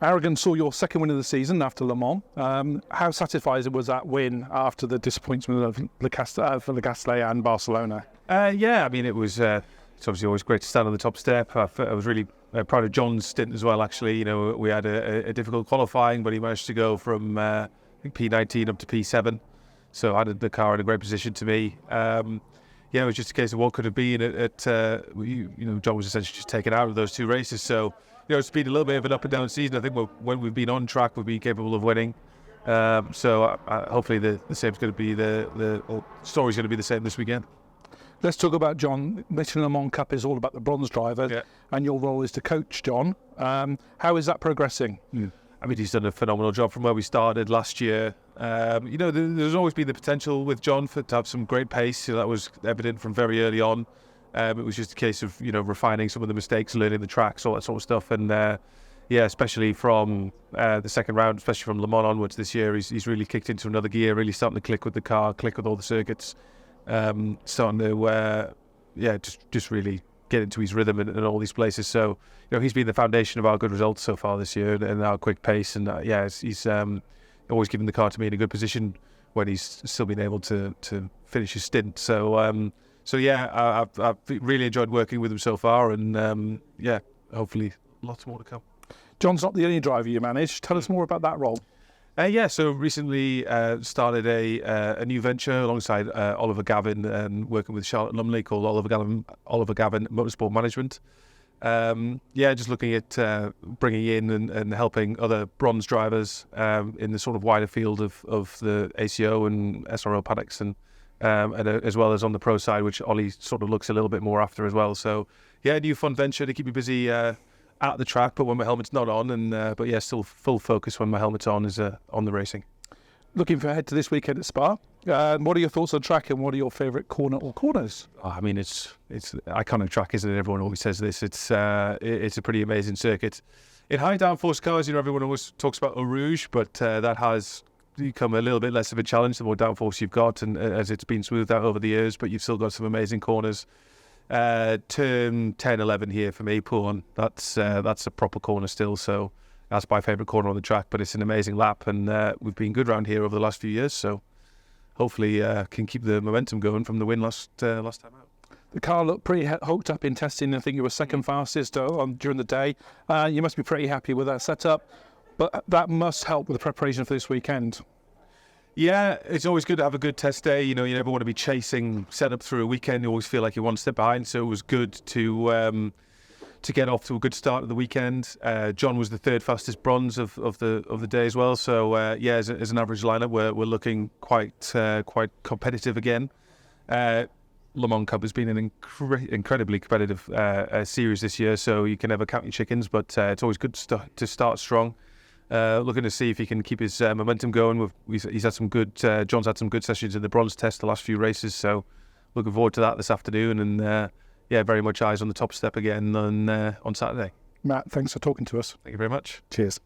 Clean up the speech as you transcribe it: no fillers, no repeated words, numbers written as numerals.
Aragon saw your second win of the season after Le Mans. How satisfying was that win after the disappointment of Le Castellet and Barcelona? Yeah, I mean, it's obviously always great to stand on the top step. I was really proud of John's stint as well, actually. You know, we had a difficult qualifying, but he managed to go from I think P19 up to P7. So I had the car in a great position to me. Yeah, it was just a case of what could have been John was essentially just taken out of those two races. So, it's been a little bit of an up and down season. I think when we've been on track, we've been capable of winning. So hopefully the same's going to be the story's going to be the same this weekend. Let's talk about John. Michelin Le Mans Cup is all about the bronze driver, and your role is to coach John. How is that progressing? I mean, he's done a phenomenal job from where we started last year. There's always been the potential with John to have some great pace. That was evident from very early on. It was just a case of refining some of the mistakes, learning the tracks, all that sort of stuff. And especially from the second round, especially from Le Mans onwards this year, he's really kicked into another gear, really starting to click with the car, click with all the circuits, starting to just really get into his rhythm in all these places. So he's been the foundation of our good results so far this year and our quick pace. And he's always given the car to me in a good position when he's still been able to finish his stint. So I've really enjoyed working with him so far, and hopefully lots more to come. John's not the only driver you manage. Tell us more about that role. So recently started a new venture alongside Oliver Gavin and working with Charlotte Lumley called Oliver Gavin Motorsport Management. Just looking at bringing in and helping other bronze drivers in the sort of wider field of the ACO and SRL paddocks and as well as on the pro side, which Ollie sort of looks a little bit more after as well. So a new fun venture to keep me busy at the track, but when my helmet's not on, and still full focus when my helmet's on is on the racing. Looking ahead to this weekend at Spa. What are your thoughts on track, and what are your favourite corner or corners? I mean, it's iconic track, isn't it? Everyone always says this. It's a pretty amazing circuit. In high downforce cars, everyone always talks about Eau Rouge, but that has become a little bit less of a challenge the more downforce you've got, and as it's been smoothed out over the years. But you've still got some amazing corners. Turn 10, 11 here for me, Paul. That's a proper corner still. So that's my favourite corner on the track. But it's an amazing lap, and we've been good around here over the last few years. So hopefully can keep the momentum going from the win last time out. The car looked pretty hooked up in testing. I think you were second fastest during the day. You must be pretty happy with that setup, but that must help with the preparation for this weekend. Yeah, it's always good to have a good test day. You never want to be chasing setup through a weekend. You always feel like you're one step behind. So it was good to get off to a good start of the weekend. John was the third fastest bronze of the day as well. So as an average lineup, we're looking quite competitive again. Le Mans Cup has been an incredibly competitive series this year, so you can never count your chickens. But it's always good to start strong. Looking to see if he can keep his momentum going. He's had some good. John's had some good sessions in the bronze test the last few races, so looking forward to that this afternoon. And very much eyes on the top step again on Saturday. Matt, thanks for talking to us. Thank you very much. Cheers.